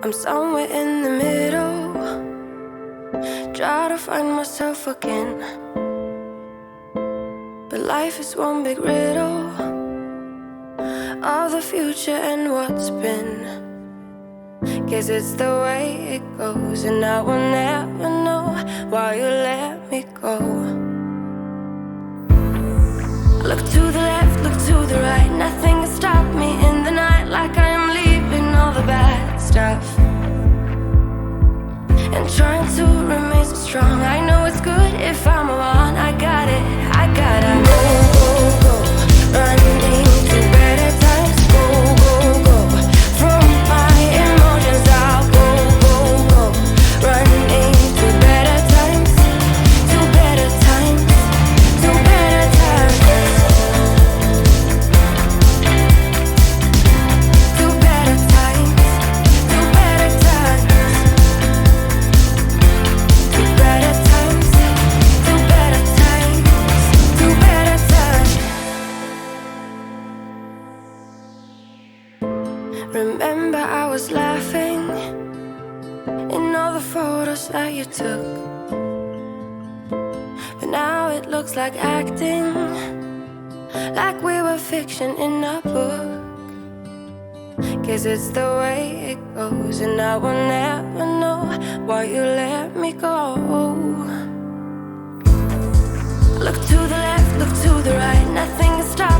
I'm somewhere in the middle, try to find myself again. But life is one big riddle of the future and what's been. Guess it's the way it goes, and I will never know why you let me go. Look to the left, look to the right, nothing can stop me in the night, like I am leaving all the bad stuff and trying to remain so strong. I know it's good if I'm alone. I got it, I gotta go, go, go, running to better times. Go, go, go, from my emotions I'll go, go, go, running to better times, to better times, to better times, to better times, to better times. To better times, to better times, to better times. Remember I was laughing in all the photos that you took, but now it looks like acting, like we were fiction in a book. Guess it's the way it goes, and I will never know why you let me go. Look to the left, look to the right, nothing can stop